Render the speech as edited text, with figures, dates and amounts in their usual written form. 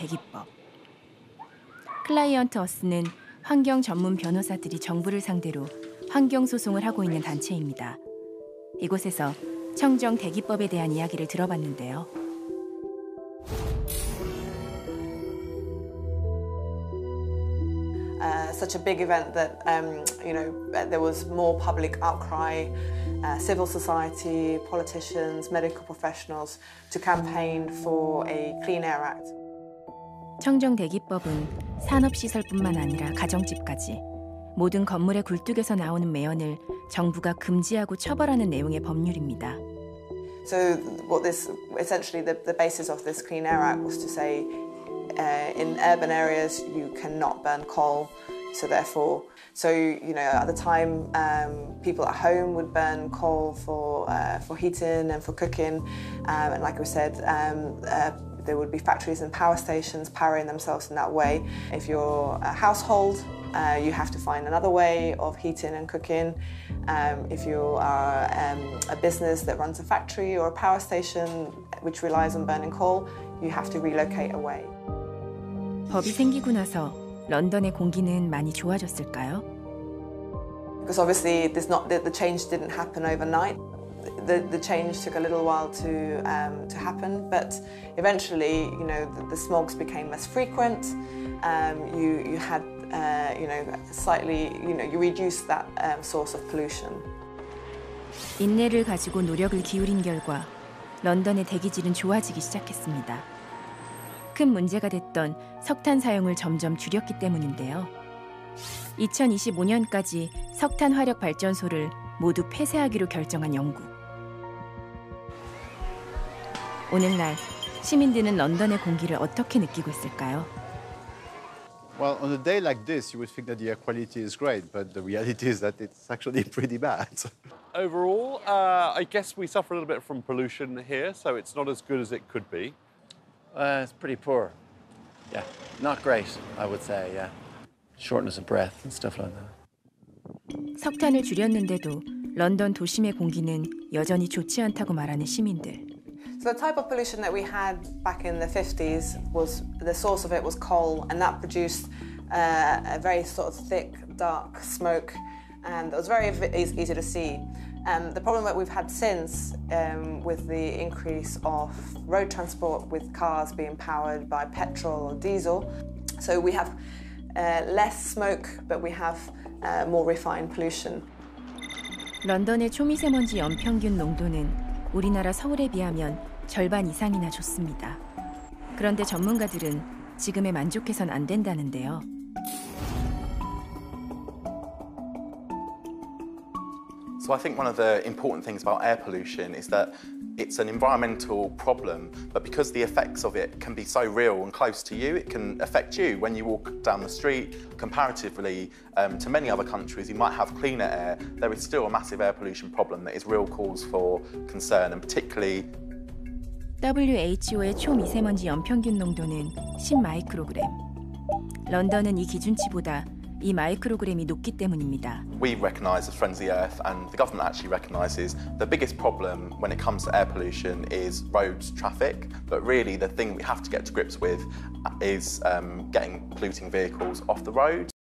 대기법. 클라이언트 어스는 환경 전문 변호사들이 정부를 상대로 환경 소송을 하고 있는 단체입니다. 이곳에서 청정 대기법에 대한 이야기를 들어봤는데요. Such a big event that there was more public outcry, civil society, politicians, medical professionals to campaign for a Clean Air Act. 청정 대기법은 산업시설뿐만 아니라 가정집까지 모든 건물의 굴뚝에서 나오는 매연을 정부가 금지하고 처벌하는 내용의 법률입니다. So what this essentially the basis of this Clean Air Act was to say in urban areas you cannot burn coal. So therefore, at the time, people at home would burn coal for heating and for cooking, and like we said, there would be factories and power stations powering themselves in that way. If you're a household, you have to find another way of heating and cooking. If you are a business that runs a factory or a power station which relies on burning coal, you have to relocate away. 법이 생기고 나서 런던의 공기는 많이 좋아졌을까요? Because obviously the change didn't happen overnight. The change took a little while to happen, but eventually, the smogs became less frequent. You had, slightly, you reduced that source of pollution. 인내를 가지고 노력을 기울인 결과 런던의 대기질은 좋아지기 시작했습니다. 큰 문제가 됐던 석탄 사용을 점점 줄였기 때문인데요. 2025년까지 석탄 화력 발전소를 모두 폐쇄하기로 결정한 영국. 오늘날 시민들은 런던의 공기를 어떻게 느끼고 있을까요? Well, on a day like this, you would think that the air quality is great, but the reality is that it's actually pretty bad. Overall, I guess we suffer a little bit from pollution here, so it's not as good as it could be. It's pretty poor. Yeah, not great, I would say, yeah. Shortness of breath and stuff like that. 석탄을 줄였는데도 런던 도심의 공기는 여전히 좋지 않다고 말하는 시민들. So the type of pollution that we had back in the 50s was, the source of it was coal, and that produced a very sort of thick, dark smoke, and it was very easy to see. The problem that we've had since, with the increase of road transport, with cars being powered by petrol or diesel, so we have less smoke, but we have more refined pollution. 런던의 초미세먼지 연평균 농도는 우리나라 서울에 비하면 절반 이상이나 좋습니다. 그런데 전문가들은 지금에 만족해선 안 된다는데요. So I think one of the important things about air pollution is that it's an environmental problem, but because the effects of it can be so real and close to you, it can affect you when you walk down the street. Comparatively to many other countries who might have cleaner air, there is still a massive air pollution problem that is real cause for concern, and particularly WHO의 초미세먼지 연평균 농도는 10마이크로그램. 런던은 이 기준치보다 2마이크로그램이 높기 때문입니다. We recognise as Friends of the Earth, and the government actually recognises the biggest problem when it comes to air pollution is road traffic, but really the thing we have to get to grips with is getting polluting vehicles off the road.